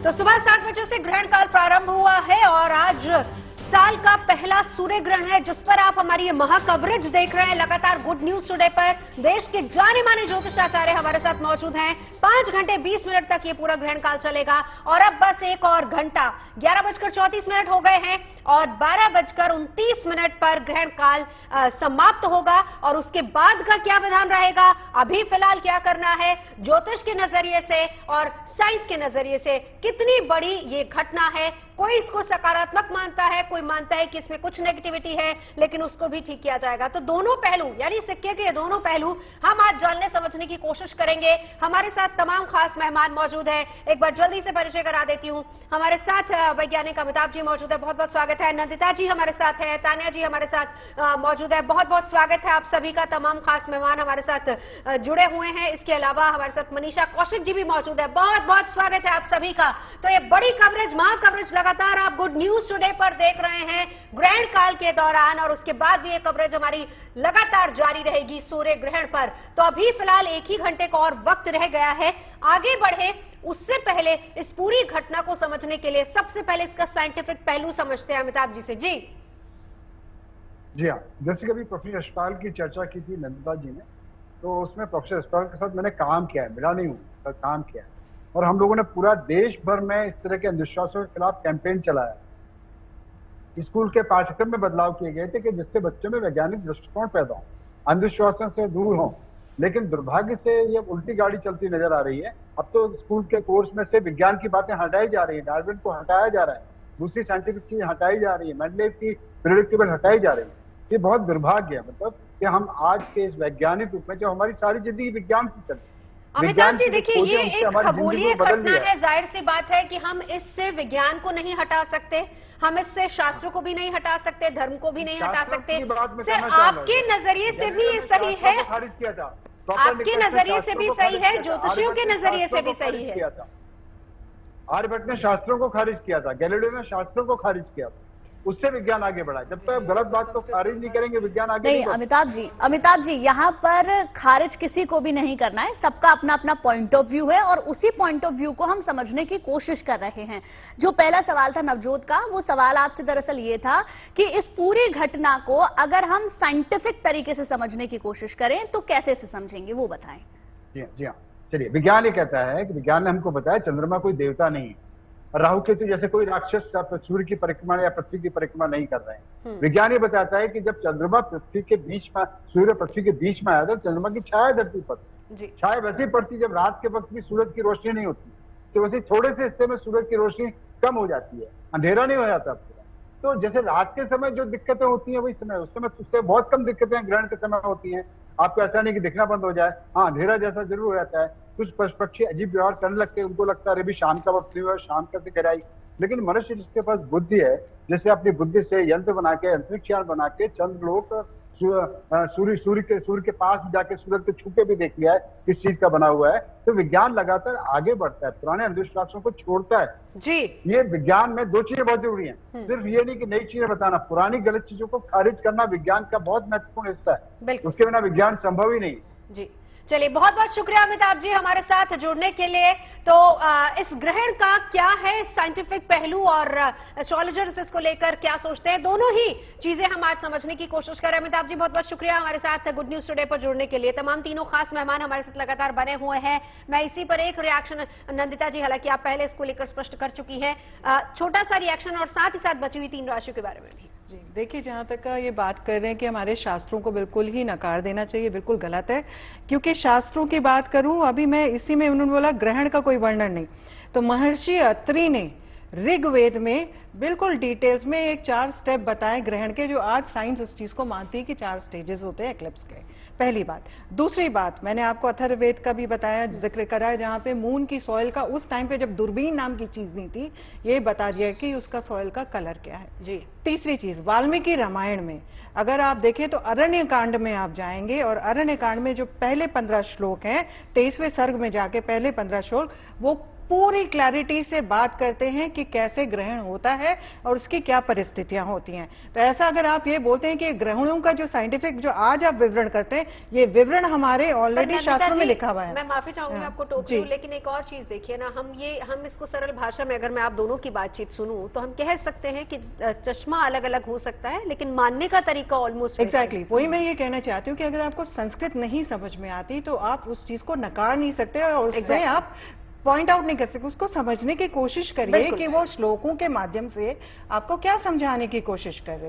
तो सुबह 7 बजे से ग्रहण काल प्रारंभ हुआ है और आज साल का पहला सूर्य ग्रहण है, जिस पर आप हमारी ये महा कवरेज देख रहे हैं लगातार गुड न्यूज टुडे पर। देश के जाने माने ज्योतिषाचार्य हमारे साथ मौजूद हैं। 5 घंटे 20 मिनट तक ये पूरा ग्रहण काल चलेगा और अब बस एक और घंटा 11:34 हो गए हैं और 12:29 पर ग्रहण काल समाप्त होगा। और उसके बाद का क्या विधान रहेगा, अभी फिलहाल क्या करना है ज्योतिष के नजरिए से और साइंस के नजरिए से, कितनी बड़ी ये घटना है। कोई इसको सकारात्मक मानता है, कोई मानता है कि इसमें कुछ नेगेटिविटी है, लेकिन उसको भी ठीक किया जाएगा। तो दोनों पहलू यानी सिक्के के दोनों पहलू हम आज जानने समझने की कोशिश करेंगे। हमारे साथ तमाम खास मेहमान मौजूद हैं। एक बार जल्दी से परिचय करा देती हूं। हमारे साथ वैज्ञानिक अमिताभ जी मौजूद है, बहुत बहुत स्वागत है। नंदिता जी हमारे साथ है, तान्या जी हमारे साथ मौजूद है, बहुत बहुत स्वागत है आप सभी का। तमाम खास मेहमान हमारे साथ जुड़े हुए हैं। इसके अलावा हमारे साथ मनीषा कौशिक जी भी मौजूद है, बहुत बहुत स्वागत है आप सभी का। तो ये बड़ी कवरेज, महा कवरेज लगातार आप गुड न्यूज टुडे पर देख रहे हैं ग्रहण काल के दौरान, और उसके बाद भी ये कवरेज हमारी लगातार जारी रहेगी सूर्य ग्रहण पर। तो अभी फिलहाल 1 ही घंटे का और वक्त रह गया है। आगे बढ़े उससे पहले इस पूरी घटना को समझने के लिए सबसे पहले इसका साइंटिफिक पहलू समझते हैं अमिताभ जी से। जी हाँ, जैसे कभी प्रोफेसर यशपाल की चर्चा की थी नंदिता जी ने, तो उसमें प्रोफेसर यशपाल के साथ मैंने काम किया है, मिला नहीं हूँ, सर काम किया है। और हम लोगों ने पूरा देश भर में इस तरह के अंधविश्वासों के खिलाफ कैंपेन चलाया। स्कूल के पाठ्यक्रम में बदलाव किए गए थे कि जिससे बच्चों में वैज्ञानिक दृष्टिकोण पैदा हो, अंधविश्वासों से दूर हो। लेकिन दुर्भाग्य से ये उल्टी गाड़ी चलती नजर आ रही है। अब तो स्कूल के कोर्स में से विज्ञान की बातें हटाई जा रही है, डार्विन को हटाया जा रहा है, दूसरी साइंटिफिक चीज हटाई जा रही है, मेंडलेव की प्रेडिक्टेबल हटाई जा रही है। ये बहुत दुर्भाग्य है, मतलब कि हम आज के इस वैज्ञानिक रूप में, जो हमारी सारी जिंदगी विज्ञान की चलती है। अमिताभ जी देखिए, ये एक खगोलीय घटना है, जाहिर सी बात है कि हम इससे विज्ञान को नहीं हटा सकते, हम इससे शास्त्रों को भी नहीं हटा सकते, धर्म को भी नहीं हटा सकते। सर आपके नजरिए से भी ये सही है, आपके नजरिए से भी सही है, ज्योतिषियों के नजरिए से भी सही है। आर्यभट्ट ने शास्त्रों को खारिज किया था, गैलीलियो ने शास्त्रों को खारिज किया था, उससे विज्ञान आगे बढ़ा। जब तक गलत बात को खारिज नहीं करेंगे विज्ञान आगे नहीं। अमिताभ जी यहाँ पर खारिज किसी को भी नहीं करना है, सबका अपना अपना पॉइंट ऑफ व्यू है और उसी पॉइंट ऑफ व्यू को हम समझने की कोशिश कर रहे हैं। जो पहला सवाल था नवजोत का, वो सवाल आपसे दरअसल ये था कि इस पूरी घटना को अगर हम साइंटिफिक तरीके से समझने की कोशिश करें तो कैसे से समझेंगे, वो बताएं। जी हाँ, चलिए। विज्ञान ये कहता है कि विज्ञान ने हमको बताया चंद्रमा कोई देवता नहीं है, राहु केतु जैसे कोई राक्षस सूर्य की परिक्रमा या पृथ्वी की परिक्रमा नहीं कर रहे हैं। विज्ञान ये बताता है कि जब चंद्रमा पृथ्वी के बीच में, सूर्य पृथ्वी के बीच में आया था, चंद्रमा की छाया धरती पर, छाया वैसी पड़ती जब रात के वक्त भी सूरज की रोशनी नहीं होती, तो वैसे थोड़े से हिस्से में सूरज की रोशनी कम हो जाती है, अंधेरा नहीं हो जाता पूरा। तो जैसे रात के समय जो दिक्कतें होती है वही समय, उस समय उससे बहुत कम दिक्कतें ग्रहण के समय होती है। आपको ऐसा नहीं कि दिखना बंद हो जाए, हाँ अंधेरा जैसा जरूर हो जाता है। कुछ पशु पक्षी अजीब व्यवहार करने लगते हैं, उनको लगता है अरे भी शाम का वक्त नहीं हुआ, शाम कैसे कराई। लेकिन मनुष्य जिसके पास बुद्धि है, जैसे अपनी बुद्धि से यंत्र बना के, अंतरिक्ष यान बना के चंद्रलोक, सूर्य के पास जाके सूरज को छू के भी देख लिया है किस चीज का बना हुआ है। तो विज्ञान लगातार आगे बढ़ता है, पुराने अंधविश्वासों को छोड़ता है जी। ये विज्ञान में 2 चीजें बहुत जरूरी हैं, सिर्फ ये नहीं कि नई चीजें बताना, पुरानी गलत चीजों को खारिज करना विज्ञान का बहुत महत्वपूर्ण हिस्सा है। उसके बिना विज्ञान संभव ही नहीं जी। चलिए, बहुत बहुत शुक्रिया अमिताभ जी हमारे साथ जुड़ने के लिए। तो इस ग्रहण का क्या है साइंटिफिक पहलू और एस्ट्रोलॉजर्स इसको लेकर क्या सोचते हैं, दोनों ही चीजें हम आज समझने की कोशिश करें। अमिताभ जी बहुत बहुत शुक्रिया हमारे साथ गुड न्यूज टुडे पर जुड़ने के लिए। तमाम तीनों खास मेहमान हमारे साथ लगातार बने हुए हैं। मैं इसी पर एक रिएक्शन, नंदिता जी हालांकि आप पहले इसको लेकर स्पष्ट कर चुकी है, छोटा सा रिएक्शन और साथ ही साथ बची हुई 3 राशियों के बारे में भी। जी देखिए, जहां तक ये बात कर रहे हैं कि हमारे शास्त्रों को बिल्कुल ही नकार देना चाहिए, बिल्कुल गलत है। क्योंकि शास्त्रों की बात करूं, अभी मैं इसी में उन्होंने बोला ग्रहण का कोई वर्णन नहीं, तो महर्षि अत्रि ने ऋग्वेद में बिल्कुल डिटेल्स में एक 4 स्टेप बताए ग्रहण के, जो आज साइंस उस चीज को मानती है कि 4 स्टेजेस होते हैं एक्लिप्स के। पहली बात। दूसरी बात, मैंने आपको अथर्ववेद का भी बताया, जिक्र करा है, जहां पे मून की सॉइल का उस टाइम पे जब दूरबीन नाम की चीज नहीं थी, ये बता दिया कि उसका सॉइल का कलर क्या है जी। तीसरी चीज, वाल्मीकि रामायण में अगर आप देखें तो अरण्य कांड में आप जाएंगे और अरण्य कांड में जो पहले 15 श्लोक हैं, 23वें सर्ग में जाके पहले 15 श्लोक, वो पूरी क्लैरिटी से बात करते हैं कि कैसे ग्रहण होता है और उसकी क्या परिस्थितियां होती हैं। तो ऐसा अगर आप ये बोलते हैं कि ग्रहणों का जो साइंटिफिक जो आज आप विवरण करते हैं, ये विवरण हमारे ऑलरेडी शास्त्रों में लिखा हुआ है। मैं माफी चाहूंगी हाँ, आपको टोक जी। लूं, लेकिन एक और चीज देखिए ना, हम इसको सरल भाषा में अगर मैं आप दोनों की बातचीत सुनूं तो हम कह सकते हैं कि चश्मा अलग अलग हो सकता है लेकिन मानने का तरीका ऑलमोस्ट एग्जैक्टली वही मैं ये कहना चाहती हूँ कि अगर आपको संस्कृत नहीं समझ में आती तो आप उस चीज को नकार नहीं सकते और उसमें Exactly. आप पॉइंट आउट नहीं कर सकते, उसको समझने की कोशिश करिए बिल्कुल। कि वो श्लोकों के माध्यम से आपको क्या समझाने की कोशिश कर रहे हैं।